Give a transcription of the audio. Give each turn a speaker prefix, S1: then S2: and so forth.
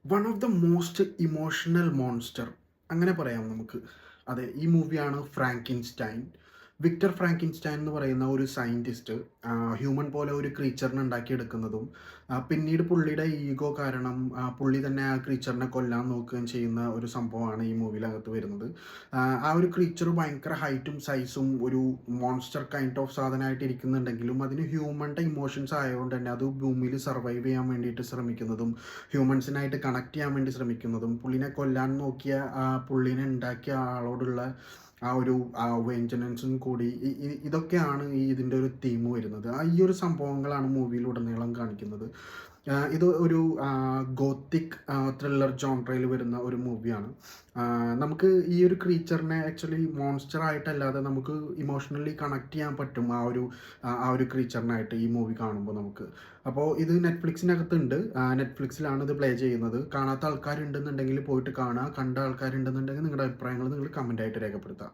S1: One of the most emotional monster അങ്ങനെ പറയാം നമുക്ക്. അതെ, ഈ മൂവിയാണ് ഫ്രാങ്കിൻസ്റ്റൈൻ. വിക്ടർ ഫ്രാങ്കിൻസ്റ്റൈൻ എന്ന് പറയുന്ന ഒരു സയൻറ്റിസ്റ്റ് ഹ്യൂമൻ പോലെ ഒരു ക്രീച്ചറിനെ ഉണ്ടാക്കിയെടുക്കുന്നതും പിന്നീട് പുള്ളിയുടെ ഈഗോ കാരണം പുള്ളി തന്നെ ആ ക്രീച്ചറിനെ കൊല്ലാൻ നോക്കുകയും ചെയ്യുന്ന ഒരു സംഭവമാണ് ഈ മൂവിയിലകത്ത് വരുന്നത്. ആ ഒരു ക്രീച്ചർ ഭയങ്കര ഹൈറ്റും സൈസും ഒരു മോൺസ്റ്റർ കൈൻഡ് ഓഫ് സാധനമായിട്ട് ഇരിക്കുന്നുണ്ടെങ്കിലും അതിന് ഹ്യൂമൻ്റെ ഇമോഷൻസ് ആയതുകൊണ്ട് തന്നെ അത് ഭൂമിയിൽ സർവൈവ് ചെയ്യാൻ വേണ്ടിയിട്ട് ശ്രമിക്കുന്നതും ഹ്യൂമൻസിനായിട്ട് കണക്ട് ചെയ്യാൻ വേണ്ടി ശ്രമിക്കുന്നതും പുള്ളിനെ കൊല്ലാൻ നോക്കിയ പുള്ളിനെ ഉണ്ടാക്കിയ ആളോടുള്ള ആ ഒരു വെഞ്ചനൻസും കൂടി ഇതൊക്കെയാണ് ഇതിൻ്റെ ഒരു തീം വരുന്നത്. ഈ ഒരു സംഭവങ്ങളാണ് മൂവിയിലുടനീളം കാണിക്കുന്നത്. ഇത് ഒരു ഗോത്തിക് ത്രില്ലർ ജോൺറയിൽ വരുന്ന ഒരു മൂവിയാണ്. നമുക്ക് ഈ ഒരു ക്രീച്ചറിനെ ആക്ച്വലി മോൺസ്റ്റർ ആയിട്ടല്ലാതെ നമുക്ക് ഇമോഷണലി കണക്ട് ചെയ്യാൻ പറ്റും ആ ഒരു ക്രീച്ചറിനായിട്ട് ഈ മൂവി കാണുമ്പോൾ നമുക്ക്. അപ്പോൾ ഇത് നെറ്റ്ഫ്ലിക്സിനകത്തുണ്ട്. നെറ്റ്ഫ്ലിക്സിലാണ് ഇത് പ്ലേ ചെയ്യുന്നത്. കാണാത്ത ആൾക്കാരുണ്ടെന്നുണ്ടെങ്കിൽ പോയിട്ട് കാണുക. കണ്ട ആൾക്കാരുണ്ടെന്നുണ്ടെങ്കിൽ നിങ്ങളുടെ അഭിപ്രായങ്ങൾ നിങ്ങൾ കമൻ്റായിട്ട് രേഖപ്പെടുത്തുക.